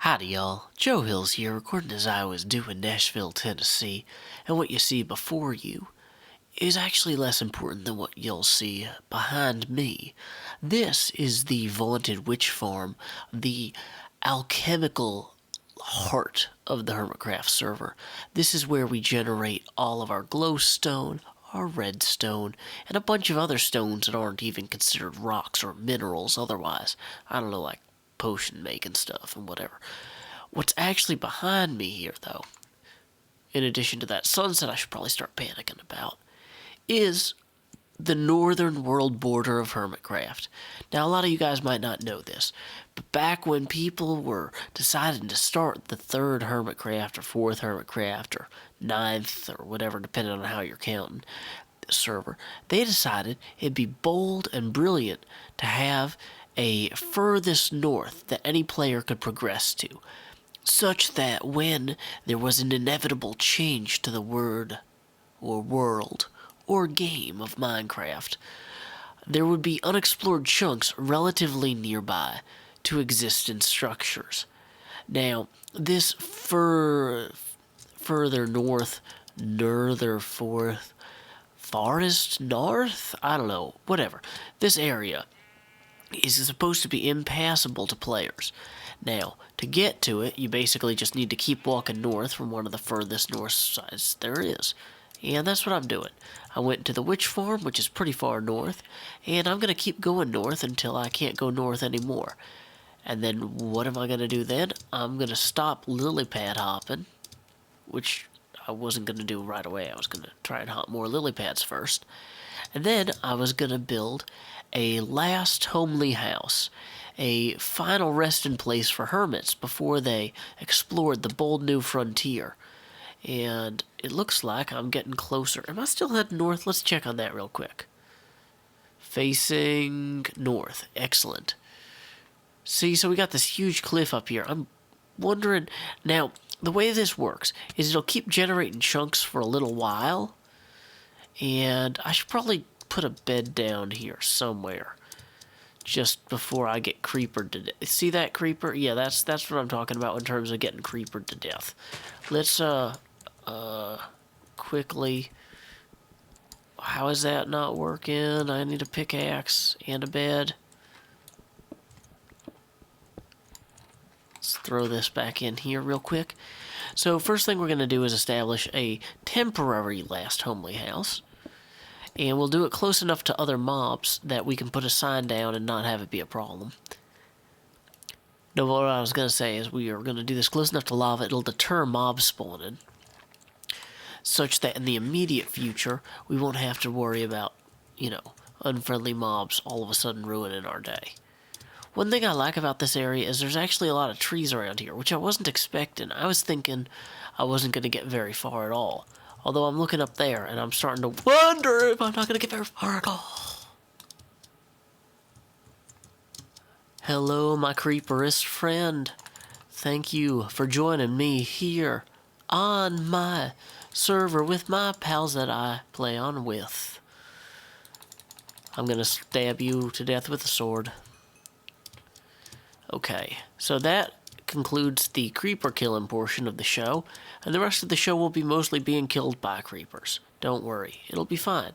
Howdy y'all, Joe Hills here, recording as I was due in Nashville, Tennessee, and what you see before you is actually less important than what you'll see behind me. This is the vaunted witch farm, the alchemical heart of the Hermitcraft server. This is where we generate all of our glowstone, our redstone, and a bunch of other stones that aren't even considered rocks or minerals otherwise. I don't know, like potion making stuff and whatever. What's actually behind me here, though, in addition to that sunset I should probably start panicking about, is the northern world border of Hermitcraft. Now, a lot of you guys might not know this, but back when people were deciding to start the third Hermitcraft or fourth Hermitcraft or ninth or whatever, depending on how you're counting the server, they decided it'd be bold and brilliant to have a furthest north that any player could progress to, such that when there was an inevitable change to the word or world or game of Minecraft, there would be unexplored chunks relatively nearby to existing structures. Now, this further north, farthest north? I don't know, whatever. This area is supposed to be impassable to players. Now, to get to it, you basically just need to keep walking north from one of the furthest north sides there is. And that's what I'm doing. I went to the witch farm, which is pretty far north, and I'm going to keep going north until I can't go north anymore. And then what am I going to do then? I'm going to stop lily pad hopping, which I wasn't going to do right away. I was going to try and hop more lily pads first. And then I was going to build a last homely house, a final resting place for hermits before they explored the bold new frontier. And it looks like I'm getting closer. Am I still heading north? Let's check on that real quick. Facing north. Excellent. See, so we got this huge cliff up here. I'm wondering, now, the way this works is it'll keep generating chunks for a little while. And I should probably put a bed down here somewhere just before I get creepered to death. See that creeper? Yeah, that's what I'm talking about in terms of getting creepered to death. Let's quickly. How is that not working? I need a pickaxe and a bed. Let's throw this back in here real quick. So first thing we're going to do is establish a temporary last homely house. And we'll do it close enough to other mobs that we can put a sign down and not have it be a problem. No, what I was going to say is we are going to do this close enough to lava, it'll deter mob spawning, such that in the immediate future, we won't have to worry about, unfriendly mobs all of a sudden ruining our day. One thing I like about this area is there's actually a lot of trees around here, which I wasn't expecting. I was thinking I wasn't going to get very far at all. Although I'm looking up there, and I'm starting to wonder if I'm not going to get very far at all. Hello, my creeperist friend. Thank you for joining me here on my server with my pals that I play on with. I'm going to stab you to death with a sword. Okay, so that concludes the creeper killing portion of the show, and the rest of the show will be mostly being killed by creepers. Don't worry, it'll be fine.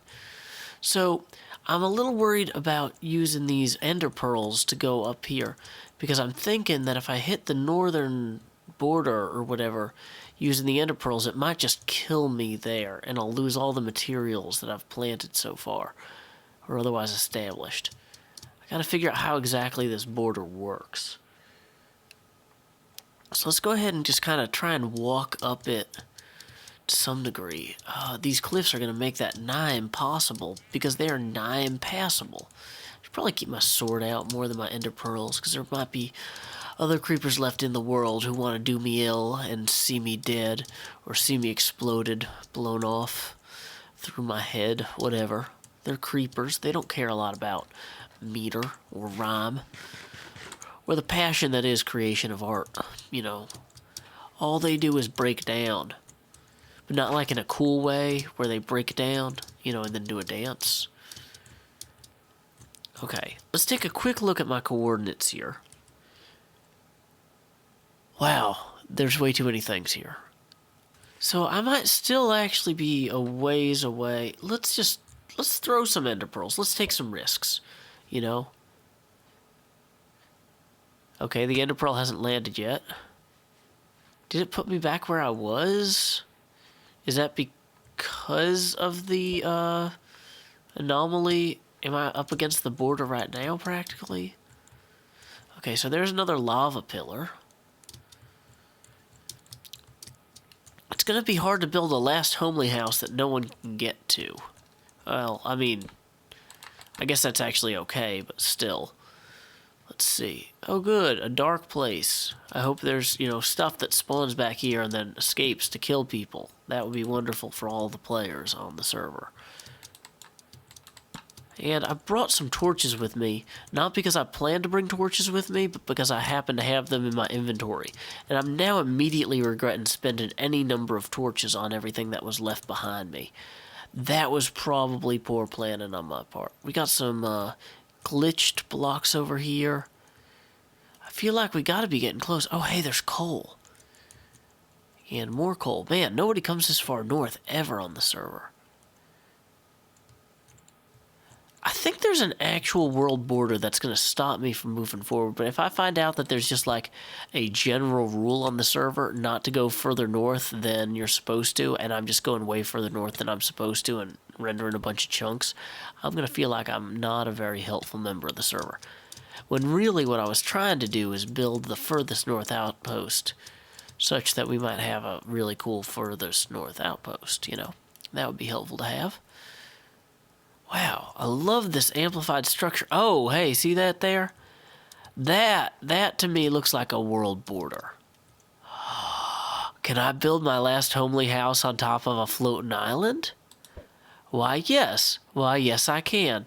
So, I'm a little worried about using these ender pearls to go up here, because I'm thinking that if I hit the northern border or whatever using the ender pearls, it might just kill me there, and I'll lose all the materials that I've planted so far, or otherwise established. I gotta figure out how exactly this border works. So let's go ahead and just kind of try and walk up it to some degree. These cliffs are going to make that nigh impossible because they are nigh impassable. I should probably keep my sword out more than my ender pearls because there might be other creepers left in the world who want to do me ill and see me dead or see me exploded, blown off through my head, whatever. They're creepers. They don't care a lot about meter or rhyme. Or the passion that is creation of art, All they do is break down. But not like in a cool way, where they break down, and then do a dance. Okay, let's take a quick look at my coordinates here. Wow, there's way too many things here. So I might still actually be a ways away. Let's throw some ender pearls. Let's take some risks, you know? Okay, the ender pearl hasn't landed yet. Did it put me back where I was? Is that because of the anomaly? Am I up against the border right now, practically? Okay, so there's another lava pillar. It's gonna be hard to build a last homely house that no one can get to. Well, I mean, I guess that's actually okay, but still. Let's see. Oh, good, a dark place. I hope there's, stuff that spawns back here and then escapes to kill people. That would be wonderful for all the players on the server. And I brought some torches with me, not because I planned to bring torches with me, but because I happen to have them in my inventory. And I'm now immediately regretting spending any number of torches on everything that was left behind me. That was probably poor planning on my part. We got some glitched blocks over here. I feel like we gotta be getting close. Oh, hey, there's coal. And more coal. Man, nobody comes this far north ever on the server. I think there's an actual world border that's going to stop me from moving forward, but if I find out that there's just like a general rule on the server not to go further north than you're supposed to, and I'm just going way further north than I'm supposed to and rendering a bunch of chunks, I'm going to feel like I'm not a very helpful member of the server. When really what I was trying to do is build the furthest north outpost, such that we might have a really cool furthest north outpost, That would be helpful to have. Wow, I love this amplified structure. Oh, hey, see that there? That to me looks like a world border. Can I build my last homely house on top of a floating island? Why, yes. I can.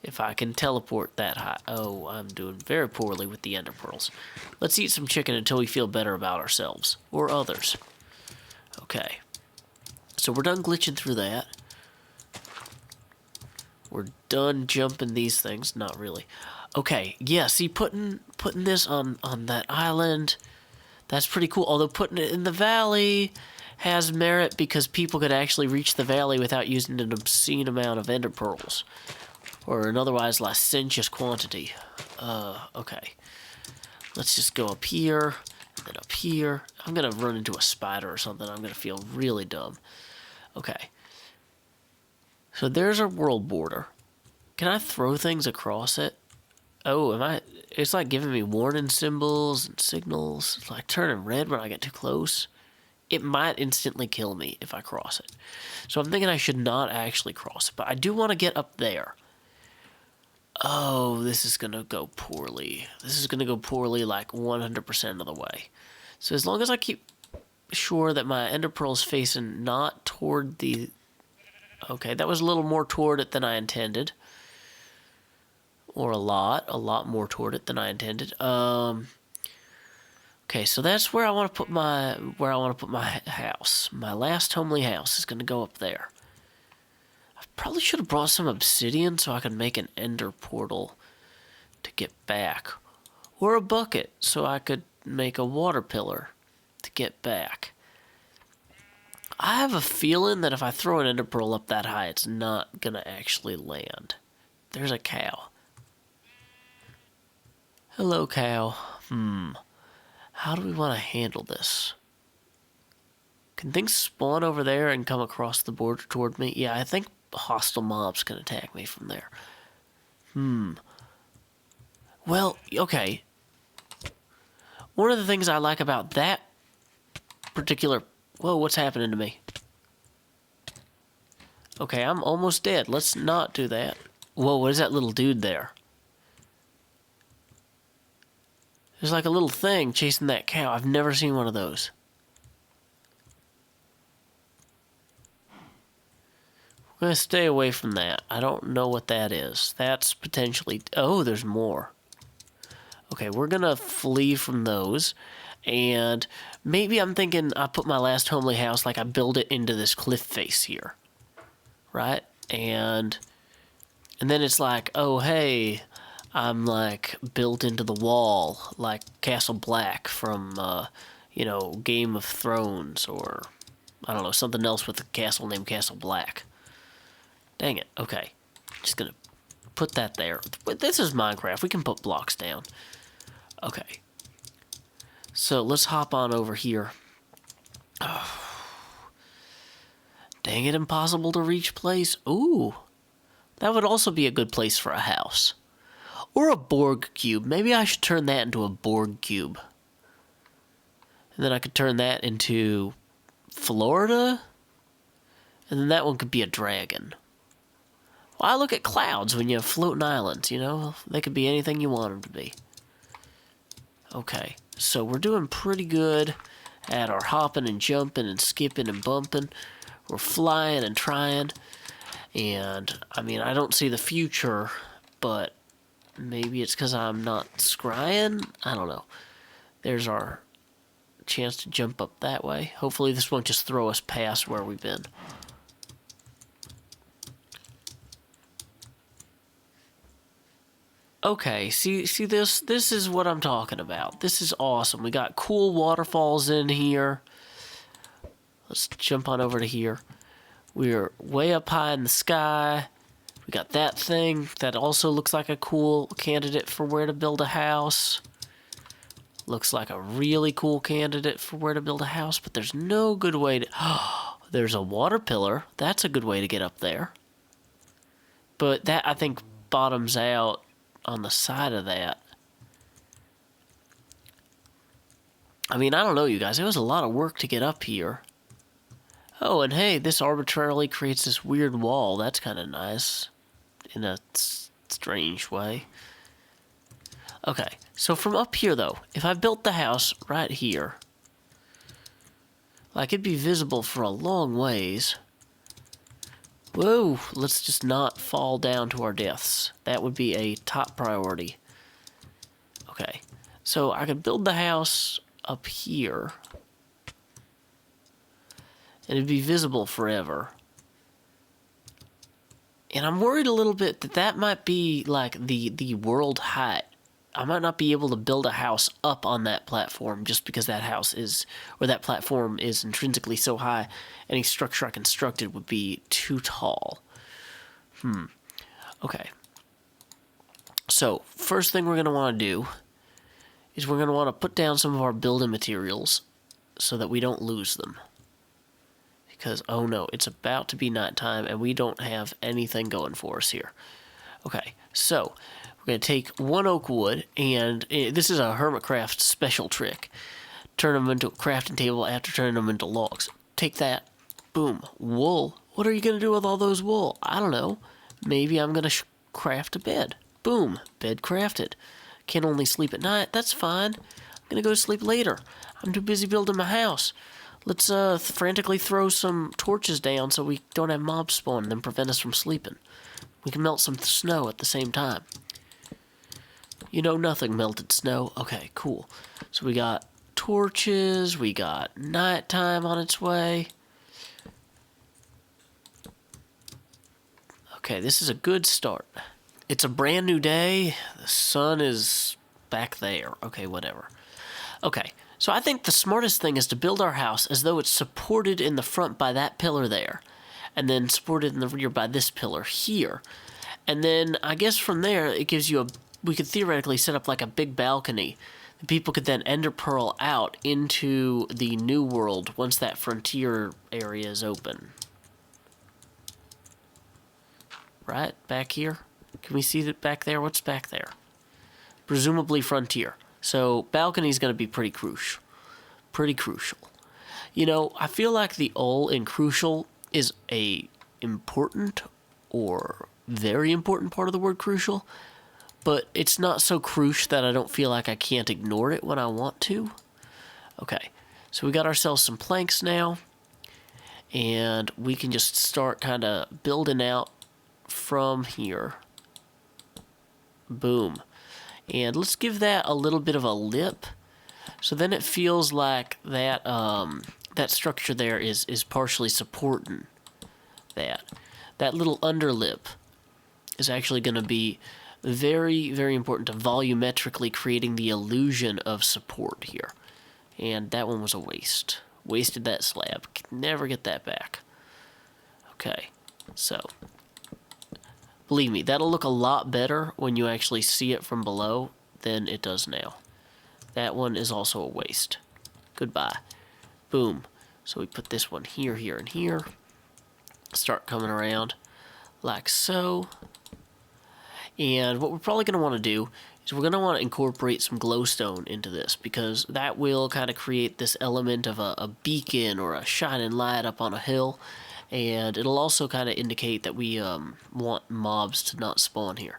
If I can teleport that high. Oh, I'm doing very poorly with the ender pearls. Let's eat some chicken until we feel better about ourselves. Or others. Okay. So we're done glitching through that. We're done jumping these things. Not really. Okay, yeah, see, putting this on that island, that's pretty cool. Although putting it in the valley has merit because people could actually reach the valley without using an obscene amount of ender pearls. Or an otherwise licentious quantity. Okay. Let's just go up here, and then up here. I'm going to run into a spider or something. I'm going to feel really dumb. Okay. So there's our world border. Can I throw things across it? Oh, it's like giving me warning symbols and signals. It's like turning red when I get too close. It might instantly kill me if I cross it. So I'm thinking I should not actually cross it, but I do want to get up there. Oh, this is going to go poorly. This is going to go poorly like 100% of the way. So as long as I keep sure that my ender pearl's facing not toward the... Okay, that was a little more toward it than I intended. Or a lot more toward it than I intended. Okay, so that's where I want to put my house. My last homely house is going to go up there. I probably should have brought some obsidian so I could make an ender portal to get back. Or a bucket so I could make a water pillar to get back. I have a feeling that if I throw an ender pearl up that high, it's not going to actually land. There's a cow. Hello, cow. How do we want to handle this? Can things spawn over there and come across the border toward me? Yeah, I think hostile mobs can attack me from there. Well, okay. One of the things I like about that particular... Whoa, what's happening to me? Okay, I'm almost dead. Let's not do that. Whoa, what is that little dude there? There's like a little thing chasing that cow. I've never seen one of those. I'm going to stay away from that. I don't know what that is. That's potentially... Oh, there's more. Okay, we're going to flee from those. And maybe I'm thinking I put my last homely house, like I build it into this cliff face here. Right? And then it's like, oh, hey, I'm like built into the wall, like Castle Black from, you know, Game of Thrones, or I don't know, something else with a castle named Castle Black. Dang it. Okay. Just gonna put that there. This is Minecraft. We can put blocks down. Okay. So let's hop on over here. Oh. Dang it, impossible to reach place. Ooh. That would also be a good place for a house. Or a Borg cube. Maybe I should turn that into a Borg cube. And then I could turn that into Florida. And then that one could be a dragon. Well, I look at clouds when you have floating islands, you know? They could be anything you want them to be. Okay, so we're doing pretty good at our hopping and jumping and skipping and bumping. We're flying and trying. And, I mean, I don't see the future, but maybe it's because I'm not scrying? I don't know. There's our chance to jump up that way. Hopefully this won't just throw us past where we've been. Okay, see this? This is what I'm talking about. This is awesome. We got cool waterfalls in here. Let's jump on over to here. We're way up high in the sky. We got that thing that also looks like a cool candidate for where to build a house. Looks like a really cool candidate for where to build a house, but there's no good way to... There's a water pillar. That's a good way to get up there. But that, I think, bottoms out on the side of that. I mean, I don't know, you guys. It was a lot of work to get up here. Oh, and hey, this arbitrarily creates this weird wall. That's kind of nice. In a strange way. Okay, so from up here, though, if I built the house right here, like, it'd be visible for a long ways. Whoa, let's just not fall down to our deaths. That would be a top priority. Okay, so I could build the house up here, and it'd be visible forever. And I'm worried a little bit that that might be like the world height. I might not be able to build a house up on that platform just because that house is, or that platform is intrinsically so high. Any structure I constructed would be too tall. Okay. So, first thing we're going to want to do is we're going to want to put down some of our building materials so that we don't lose them. Because, oh no, it's about to be nighttime and we don't have anything going for us here. Okay, so we're going to take one oak wood, and this is a Hermitcraft special trick. Turn them into a crafting table after turning them into logs. Take that. Boom. Wool. What are you going to do with all those wool? I don't know. Maybe I'm going to craft a bed. Boom. Bed crafted. Can only sleep at night. That's fine. I'm going to go to sleep later. I'm too busy building my house. Let's frantically throw some torches down so we don't have mobs spawn and prevent us from sleeping. We can melt some snow at the same time. You know, nothing melted snow. Okay, cool. So we got torches. We got nighttime on its way. Okay, this is a good start. It's a brand new day. The sun is back there. Okay, whatever. Okay, so I think the smartest thing is to build our house as though it's supported in the front by that pillar there, and then supported in the rear by this pillar here. And then I guess from there it gives you a, we could theoretically set up like a big balcony. The people could then ender pearl out into the new world once that frontier area is open. Right, back here? Can we see that back there? What's back there? Presumably frontier. So balcony's going to be pretty crucial. Pretty crucial. You know, I feel like the ul in crucial is a important or very important part of the word crucial, but it's not so crucial that I don't feel like I can't ignore it when I want to. Okay, so we got ourselves some planks now, and we can just start kind of building out from here. Boom. And let's give that a little bit of a lip, so then it feels like that that structure there is partially supporting that. That little underlip is actually going to be Very, very important to volumetrically creating the illusion of support here. And that one was a waste. Wasted that slab. Can never get that back. Okay, so believe me, that'll look a lot better when you actually see it from below than it does now. That one is also a waste. Goodbye. Boom. So we put this one here, here, and here. Start coming around like so. And what we're probably going to want to do is we're going to want to incorporate some glowstone into this, because that will kind of create this element of a beacon or a shining light up on a hill. And it'll also kind of indicate that we want mobs to not spawn here.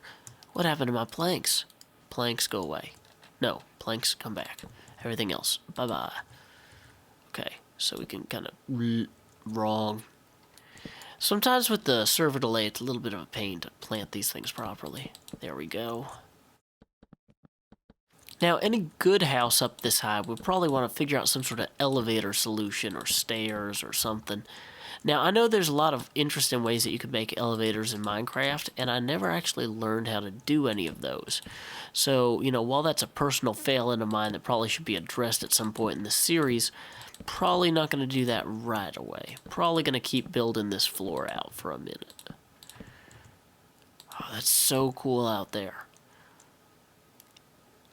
What happened to my planks? Planks go away. No, planks come back. Everything else, bye-bye. Okay, so we can kind of... wrong. Sometimes with the server delay, it's a little bit of a pain to plant these things properly. There we go. Now, any good house up this high would probably want to figure out some sort of elevator solution or stairs or something. Now, I know there's a lot of interesting ways that you could make elevators in Minecraft, and I never actually learned how to do any of those. So, you know, while that's a personal failing of mine that probably should be addressed at some point in the series, probably not going to do that right away. Probably going to keep building this floor out for a minute. Oh, that's so cool out there.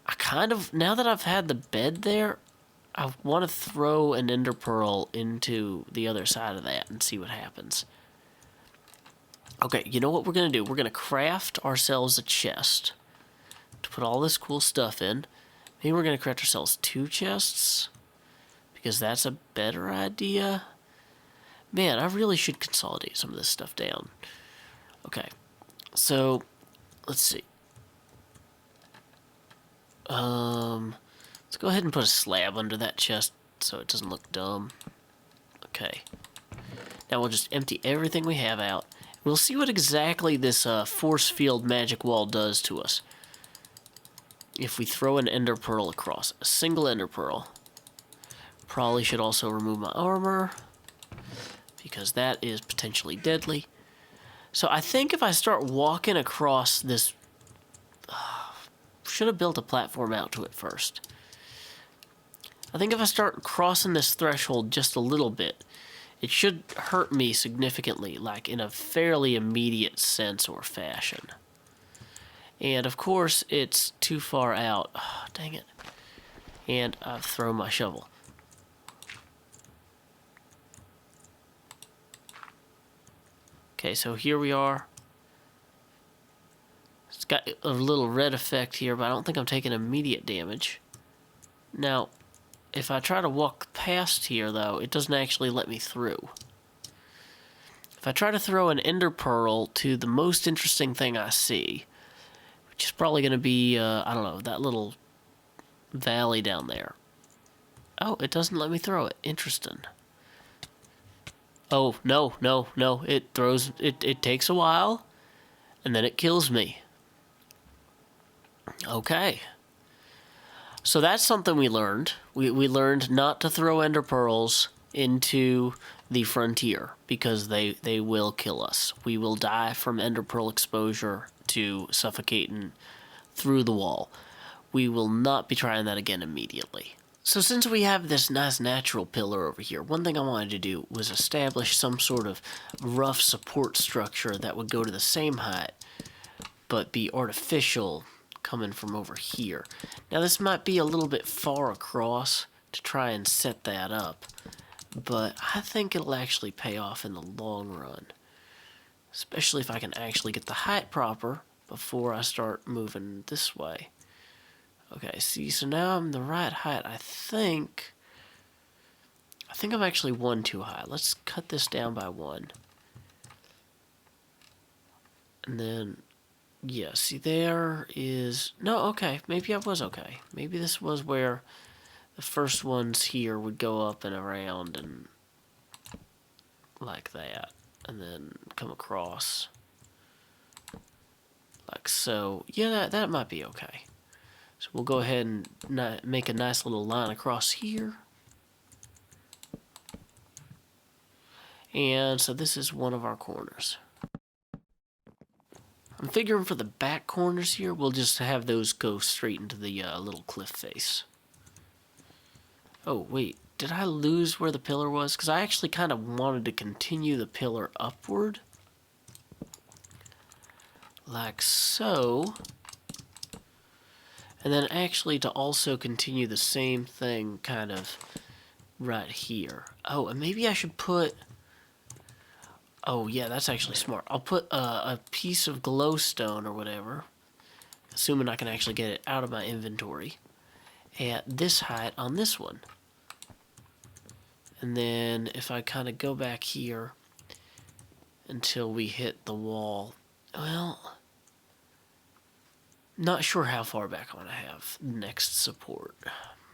I kind of, now that I've had the bed there, I want to throw an ender pearl into the other side of that and see what happens. Okay, you know what we're going to do? We're going to craft ourselves a chest to put all this cool stuff in. Maybe we're going to craft ourselves 2 chests, because that's a better idea. Man, I really should consolidate some of this stuff down. Okay, so let's see. Let's go ahead and put a slab under that chest so it doesn't look dumb. Okay. Now we'll just empty everything we have out. We'll see what exactly this force field magic wall does to us. If we throw an ender pearl across, a single ender pearl. Probably should also remove my armor, because that is potentially deadly. So I think if I start walking across this... should have built a platform out to it first. I think if I start crossing this threshold just a little bit, it should hurt me significantly, like in a fairly immediate sense or fashion. And of course, it's too far out. Oh, dang it. And I've thrown my shovel. Okay, so here we are. It's got a little red effect here, but I don't think I'm taking immediate damage. Now, if I try to walk past here, though, it doesn't actually let me through. If I try to throw an ender pearl to the most interesting thing I see, which is probably going to be, I don't know, that little valley down there. Oh, it doesn't let me throw it. Interesting. Oh, no, no, no. It throws, it takes a while, and then it kills me. Okay. So that's something we learned. We learned not to throw ender pearls into the frontier, because they will kill us. We will die from ender pearl exposure to suffocating through the wall. We will not be trying that again immediately. So since we have this nice natural pillar over here, one thing I wanted to do was establish some sort of rough support structure that would go to the same height, but be artificial coming from over here. Now this might be a little bit far across to try and set that up, but I think it'll actually pay off in the long run. Especially if I can actually get the height proper before I start moving this way. Okay, see, so now I'm the right height. I think I'm actually 1 too high. Let's cut this down by 1. And then, yeah, see, there is... No, okay, maybe I was okay. Maybe this was where the first ones here would go up and around and like that. And then come across like so. Yeah, that might be okay. So we'll go ahead and make a nice little line across here. And so this is one of our corners. I'm figuring for the back corners here, we'll just have those go straight into the little cliff face. Oh, wait. Did I lose where the pillar was? Because I actually kind of wanted to continue the pillar upward. Like so. And then actually to also continue the same thing kind of right here. Oh, and maybe I should put... Oh, yeah, that's actually smart. I'll put a piece of glowstone or whatever, assuming I can actually get it out of my inventory, at this height on this one. And then if I kind of go back here until we hit the wall, well, not sure how far back I want to have next support.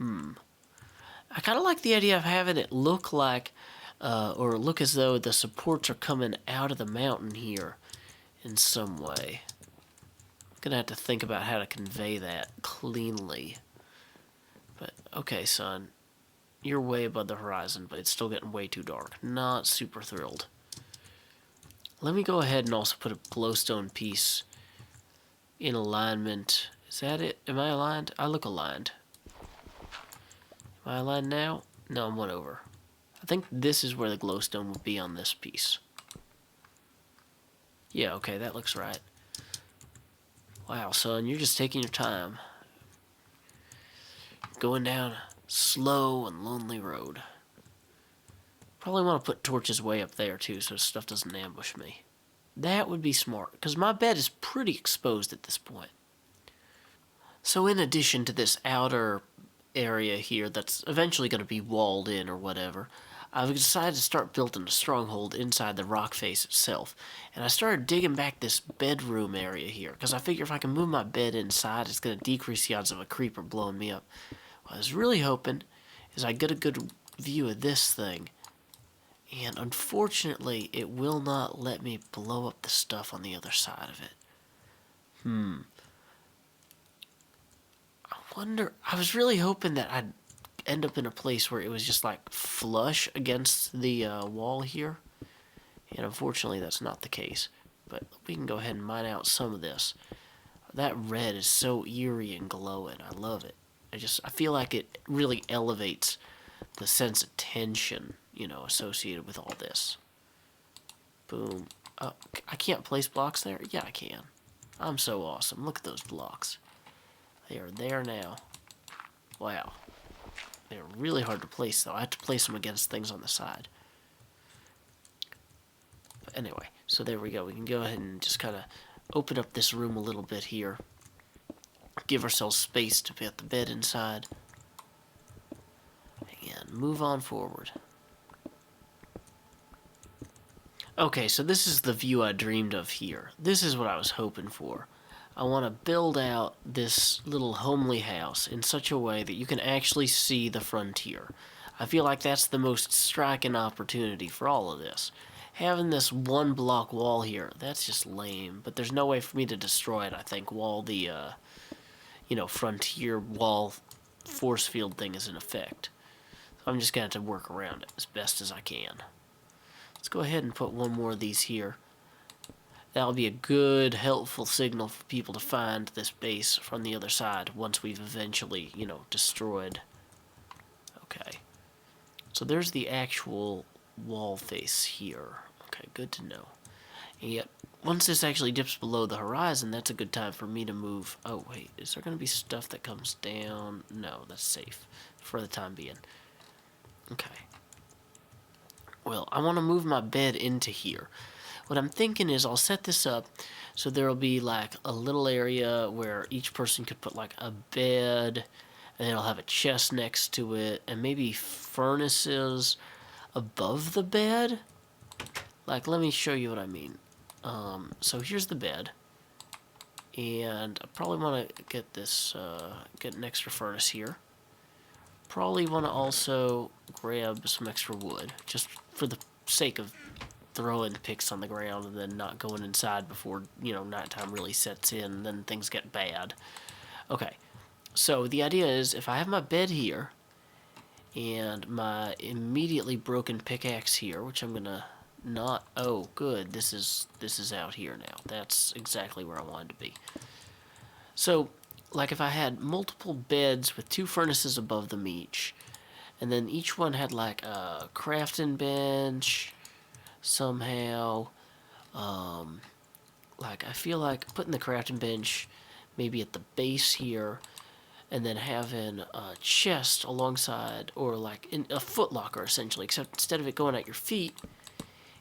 I kind of like the idea of having it look like, or look as though the supports are coming out of the mountain here in some way. I'm gonna have to think about how to convey that cleanly. But, okay, son. You're way above the horizon, but it's still getting way too dark. Not super thrilled. Let me go ahead and also put a glowstone piece in alignment. Is that it? Am I aligned? I look aligned. Am I aligned now? No, I'm one over. I think this is where the glowstone would be on this piece. Yeah, okay, that looks right. Wow, son, you're just taking your time. Going down a slow and lonely road. Probably want to put torches way up there, too, so stuff doesn't ambush me. That would be smart, because my bed is pretty exposed at this point. So in addition to this outer area here that's eventually going to be walled in or whatever, I've decided to start building a stronghold inside the rock face itself. And I started digging back this bedroom area here, because I figure if I can move my bed inside, it's going to decrease the odds of a creeper blowing me up. What I was really hoping is I get a good view of this thing. And unfortunately, it will not let me blow up the stuff on the other side of it. I wonder... I was really hoping that I'd end up in a place where it was just like flush against the wall here. And unfortunately, that's not the case. But we can go ahead and mine out some of this. That red is so eerie and glowing. I love it. I feel like it really elevates the sense of tension, you know, associated with all this. Boom. Oh, I can't place blocks there? Yeah, I can. I'm so awesome. Look at those blocks. They are there now. Wow. They're really hard to place, though. I have to place them against things on the side. But anyway, so there we go. We can go ahead and just kind of open up this room a little bit here. Give ourselves space to put the bed inside. And move on forward. Okay, so this is the view I dreamed of here. This is what I was hoping for. I want to build out this little homely house in such a way that you can actually see the frontier. I feel like that's the most striking opportunity for all of this. Having this one block wall here, that's just lame, but there's no way for me to destroy it, I think, while the, frontier wall force field thing is in effect. So I'm just going to have to work around it as best as I can. Let's go ahead and put one more of these here. That'll be a good, helpful signal for people to find this base from the other side once we've eventually, destroyed. Okay. So there's the actual wall face here. Okay, good to know. And yet, once this actually dips below the horizon, that's a good time for me to move. Oh, wait, is there going to be stuff that comes down? No, that's safe for the time being. Okay. Well, I want to move my bed into here. What I'm thinking is I'll set this up so there'll be like a little area where each person could put like a bed, and it'll have a chest next to it, and maybe furnaces above the bed. Like, let me show you what I mean. So here's the bed, and I probably want to get this, get an extra furnace here. Probably want to also grab some extra wood, just for the sake of throwing picks on the ground and then not going inside before, nighttime really sets in, and then things get bad. Okay, so the idea is if I have my bed here and my immediately broken pickaxe here, which I'm going to not... Oh, good. This is out here now. That's exactly where I wanted to be. So, like if I had multiple beds with 2 furnaces above them each, and then each one had like a crafting bench somehow. Like I feel like putting the crafting bench maybe at the base here, and then having a chest alongside, or like in a foot locker essentially, except instead of it going at your feet,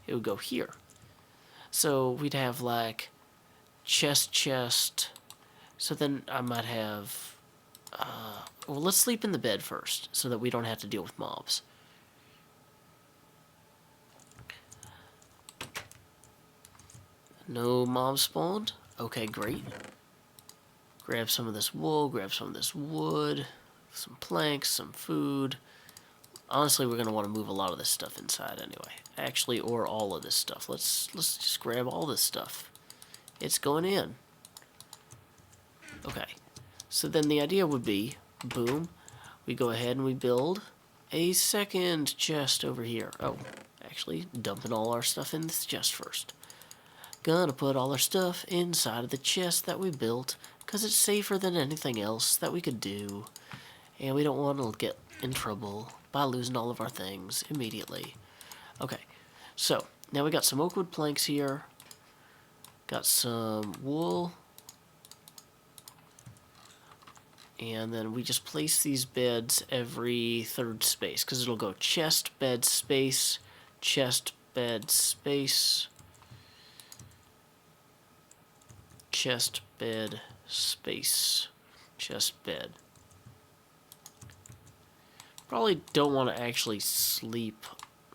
it would go here. So we'd have like chest. So then I might have, well, let's sleep in the bed first so that we don't have to deal with mobs. No mobs spawned? Okay, great. Grab some of this wool, grab some of this wood, some planks, some food. Honestly, we're going to want to move a lot of this stuff inside anyway. Actually, or all of this stuff. Let's just grab all this stuff. It's going in. Okay. So then the idea would be, boom, we go ahead and we build a second chest over here. Oh, actually, dumping all our stuff in this chest first. Gonna put all our stuff inside of the chest that we built, because it's safer than anything else that we could do. And we don't want to get in trouble by losing all of our things immediately. Okay, so now we got some oak wood planks here. Got some wool. And then we just place these beds every 3rd space, because it'll go chest, bed, space, chest, bed, space, chest, bed, space, chest, bed. Probably don't want to actually sleep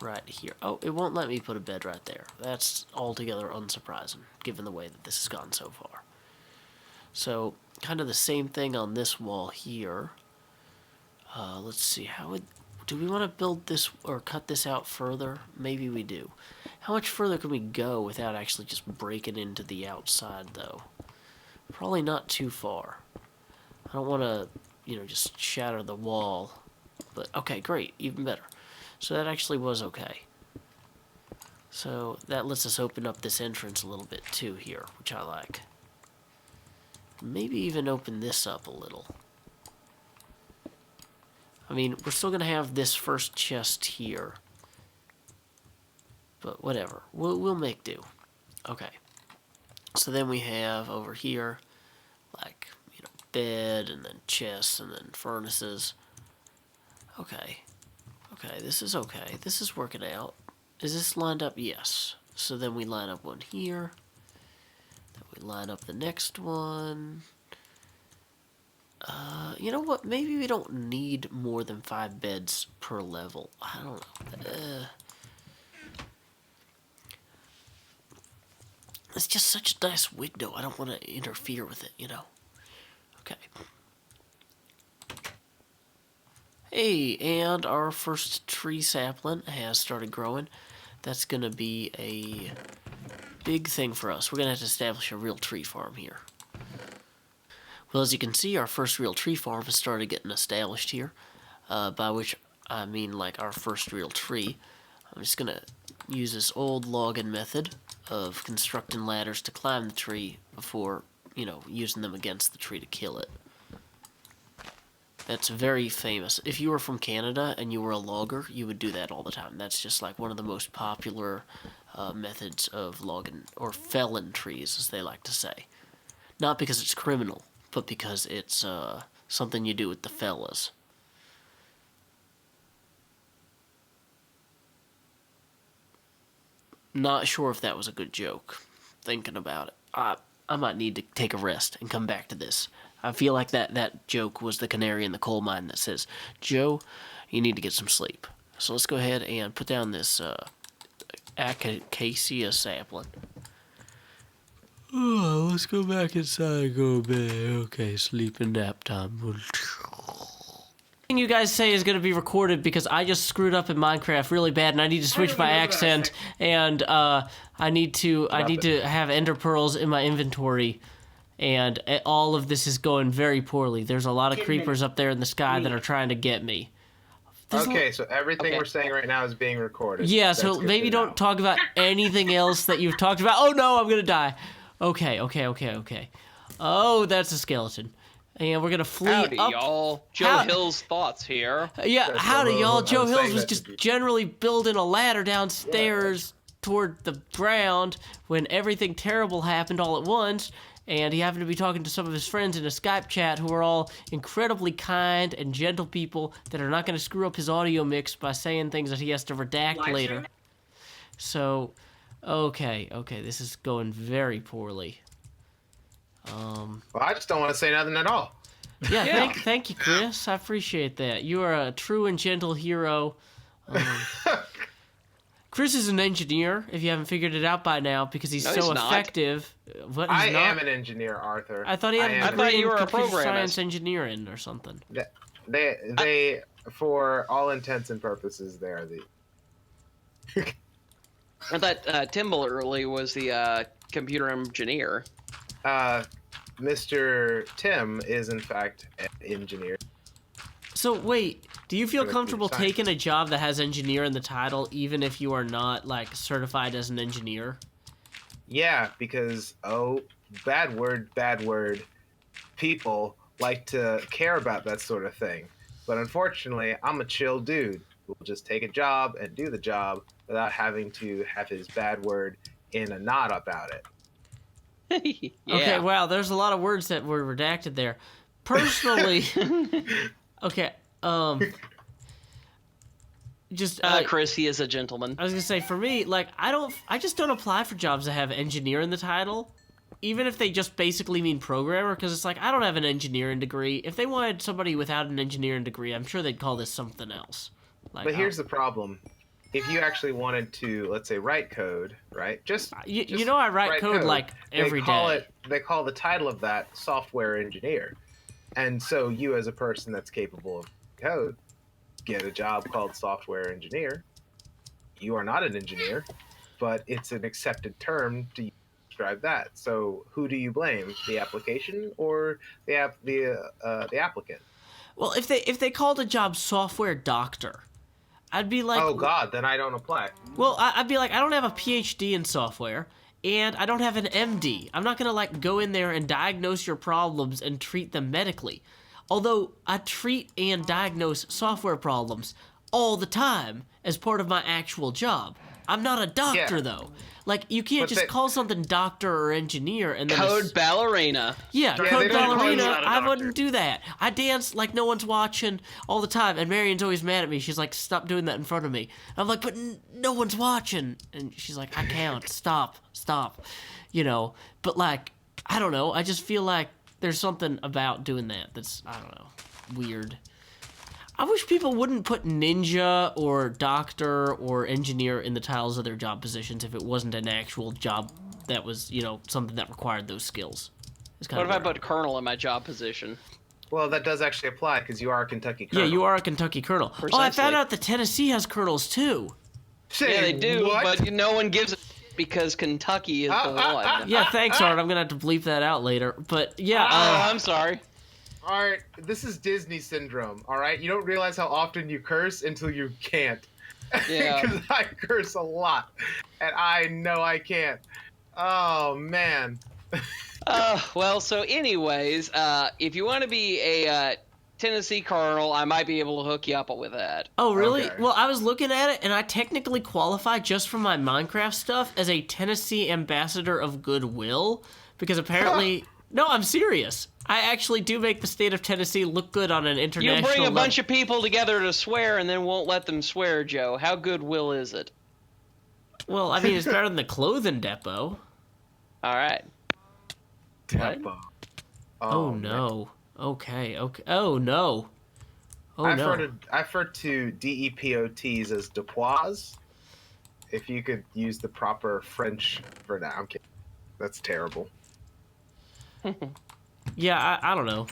right here. Oh, it won't let me put a bed right there. That's altogether unsurprising, given the way that this has gone so far. So, kind of the same thing on this wall here. Let's see, do we want to build this or cut this out further? Maybe we do. How much further can we go without actually just breaking into the outside, though? Probably not too far. I don't want to, just shatter the wall. But, okay, great, even better. So that actually was okay. So that lets us open up this entrance a little bit, too, here, which I like. Maybe even open this up a little. I mean, we're still going to have this first chest here. But whatever. We'll make do. Okay. So then we have over here, like, bed, and then chests, and then furnaces. Okay. Okay, this is okay. This is working out. Is this lined up? Yes. So then we line up one here. Then we line up the next one. You know what? Maybe we don't need more than 5 beds per level. I don't know. It's just such a nice window. I don't want to interfere with it, Okay. Hey, and our first tree sapling has started growing. That's going to be a big thing for us. We're going to have to establish a real tree farm here. Well, as you can see, our first real tree farm has started getting established here, by which I mean like our first real tree. I'm just going to use this old logging method of constructing ladders to climb the tree before, using them against the tree to kill it. That's very famous. If you were from Canada and you were a logger, you would do that all the time. That's just like one of the most popular methods of logging, or felling trees, as they like to say. Not because it's criminal, but because it's something you do with the fellas. Not sure if that was a good joke, thinking about it. I might need to take a rest and come back to this. I feel like that joke was the canary in the coal mine that says, Joe, you need to get some sleep. So let's go ahead and put down this acacia sapling. Oh, let's go back inside and go to bed. Okay, sleep and nap time. You guys say is going to be recorded because I just screwed up in Minecraft really bad, and I need to switch my accent, and I need to have ender pearls in my inventory, and all of this is going very poorly. There's a lot of creepers up there in the sky that are trying to get me. Okay, so everything we're saying right now is being recorded. Yeah, so maybe don't talk about anything else that you've talked about. Oh no, I'm gonna die. Okay. Oh, that's a skeleton. And we're gonna flee Howdy, up. y'all. Joe Hill's thoughts here. Yeah, howdy, y'all. Joe Hills was that just generally building a ladder downstairs toward the ground when everything terrible happened all at once, and he happened to be talking to some of his friends in a Skype chat who are all incredibly kind and gentle people that are not going to screw up his audio mix by saying things that he has to redact later. So, okay, this is going very poorly. Well, I just don't want to say nothing at all. Yeah. Thank you, Chris. I appreciate that. You are a true and gentle hero. Chris is an engineer, if you haven't figured it out by now, because he's so effective. What, I am an engineer, Arthur. I thought he had I thought you were a computer science engineering or something. They, for all intents and purposes, they are the... I thought Tim early was the computer engineer. Mr. Tim is, in fact, an engineer. So, wait, do you feel comfortable taking a job that has engineer in the title, even if you are not, like, certified as an engineer? Yeah, because, bad word, people like to care about that sort of thing. But unfortunately, I'm a chill dude who will just take a job and do the job without having to have his bad word in a knot about it. Yeah. Okay, wow, there's a lot of words that were redacted there. Personally, okay, Chris, he is a gentleman. I was gonna say, for me, like, I just don't apply for jobs that have engineer in the title, even if they just basically mean programmer, because it's like, I don't have an engineering degree. If they wanted somebody without an engineering degree, I'm sure they'd call this something else. Like, but here's the problem. If you actually wanted to, let's say, write code, right? You know, I write code like every day. They call the title of that software engineer. And so you, as a person that's capable of code, get a job called software engineer. You are not an engineer, but it's an accepted term to describe that. So who do you blame? The application or the applicant? Well, if they called a job software doctor, I'd be like, oh God, then I don't apply. Well, I'd be like, I don't have a PhD in software, and I don't have an MD. I'm not gonna, like, go in there and diagnose your problems and treat them medically. Although I treat and diagnose software problems all the time as part of my actual job. I'm not a doctor, though. Like, you can't just call something doctor or engineer and then... Code ballerina. Yeah, code ballerina, I wouldn't do that. I dance like no one's watching all the time, and Marion's always mad at me. She's like, stop doing that in front of me. I'm like, but no one's watching. And she's like, I can't. Stop. You know, but, like, I don't know. I just feel like there's something about doing that that's, I don't know, weird. I wish people wouldn't put ninja or doctor or engineer in the titles of their job positions if it wasn't an actual job that was, you know, something that required those skills. What if I put colonel in my job position? Well, that does actually apply because you are a Kentucky colonel. Yeah, you are a Kentucky colonel. Precisely. Oh, I found out that Tennessee has colonels too. Yeah, they do, but no one gives a because Kentucky is the one. Yeah, thanks, Art. I'm gonna have to bleep that out later. But yeah, I'm sorry. All right, this is Disney syndrome, all right? You don't realize how often you curse until you can't. Yeah. Because I curse a lot, and I know I can't. Oh, man. Well, so anyways, if you want to be a Tennessee colonel, I might be able to hook you up with that. Oh, really? Okay. Well, I was looking at it, and I technically qualify just from my Minecraft stuff as a Tennessee ambassador of goodwill, because apparently... No, I'm serious. I actually do make the state of Tennessee look good on an international level. You bring a bunch of people together to swear and then won't let them swear, Joe. How goodwill is it? Well, I mean, it's better than the clothing depot. All right. Depot. Oh no. Okay. Oh, no. I've heard to DEPOTs as depois. If you could use the proper French for that. I'm kidding. That's terrible. Yeah, I don't know.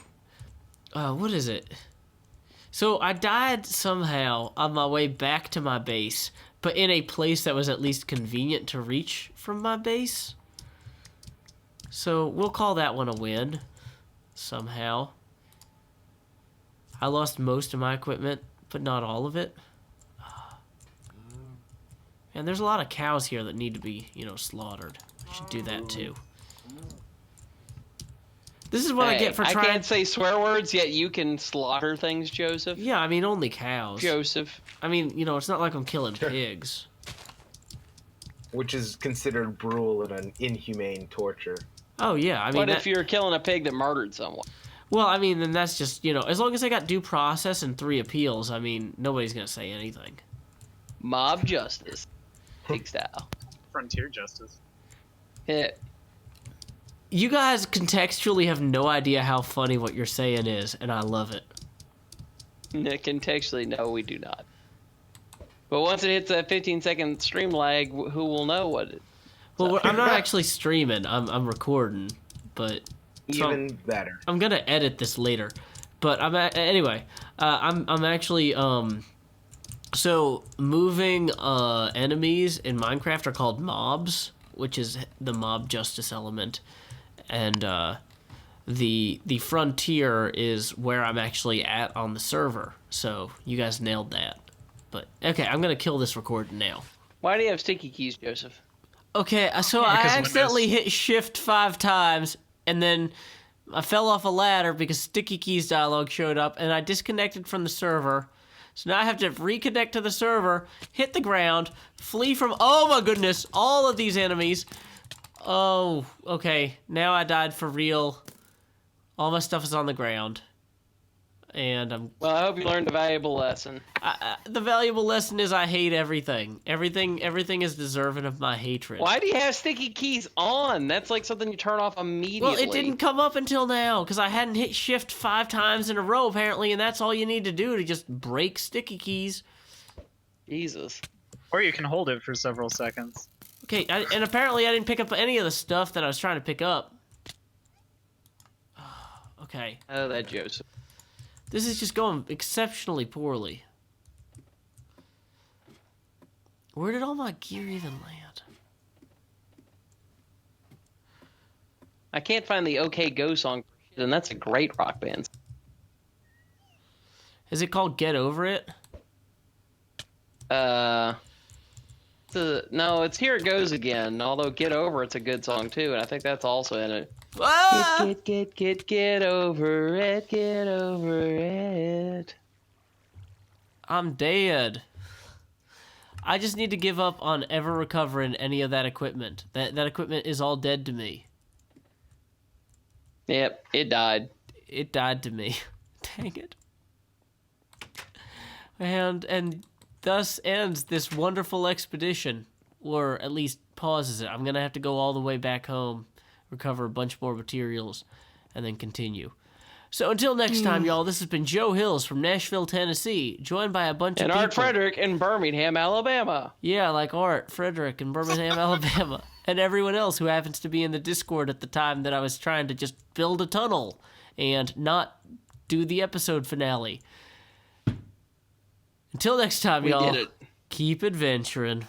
What is it? So I died somehow on my way back to my base, but in a place that was at least convenient to reach from my base. So we'll call that one a win, somehow. I lost most of my equipment, but not all of it. And there's a lot of cows here that need to be, slaughtered. I should do that too. This is what I get for trying... I can't say swear words, yet you can slaughter things, Joseph. Yeah, I mean, only cows. Joseph. I mean, it's not like I'm killing pigs. Which is considered brutal and an inhumane torture. Oh, yeah, I mean... What if you're killing a pig that murdered someone? Well, I mean, then that's just, as long as I got due process and 3 appeals, I mean, nobody's gonna say anything. Mob justice. Pig style. Frontier justice. Yeah. You guys contextually have no idea how funny what you're saying is, and I love it. Contextually, no, we do not. But once it hits that 15-second stream lag, who will know what it... Well, I'm not actually streaming. I'm recording, but... Even better. I'm gonna edit this later. But anyway, I'm actually... So, moving enemies in Minecraft are called mobs, which is the mob justice element. And the frontier is where I'm actually at on the server. So, you guys nailed that. But, okay, I'm going to kill this recording now. Why do you have sticky keys, Joseph? Okay, so I accidentally hit shift 5 times, and then I fell off a ladder because sticky keys dialog showed up, and I disconnected from the server. So now I have to reconnect to the server, hit the ground, flee from, oh my goodness, all of these enemies. Oh, okay, now I died for real. All my stuff is on the ground. And I'm... Well, I hope you learned a valuable lesson. The valuable lesson is I hate everything. Everything is deserving of my hatred. Why do you have sticky keys on? That's like something you turn off immediately. Well, it didn't come up until now, because I hadn't hit shift 5 times in a row, apparently, and that's all you need to do to just break sticky keys. Jesus. Or you can hold it for several seconds. Okay, and apparently I didn't pick up any of the stuff that I was trying to pick up. Okay. Oh, that Joseph. This is just going exceptionally poorly. Where did all my gear even land? I can't find the OK Go song, and that's a great rock band. Is it called Get Over It? No, it's Here It Goes Again, although Get Over It's a good song too, and I think that's also in it. Ah! Get over it, get over it. I'm dead. I just need to give up on ever recovering any of that equipment. That equipment is all dead to me. Yep, it died. It died to me. Dang it. And thus ends this wonderful expedition. Or at least pauses it. I'm going to have to go all the way back home, recover a bunch more materials, and then continue. So until next time, y'all, this has been Joe Hills from Nashville, Tennessee, joined by a bunch of people. And Art Frederick in Birmingham, Alabama. Yeah, like Art Frederick in Birmingham, Alabama. And everyone else who happens to be in the Discord at the time that I was trying to just build a tunnel and not do the episode finale. Until next time, y'all, did it. Keep adventuring.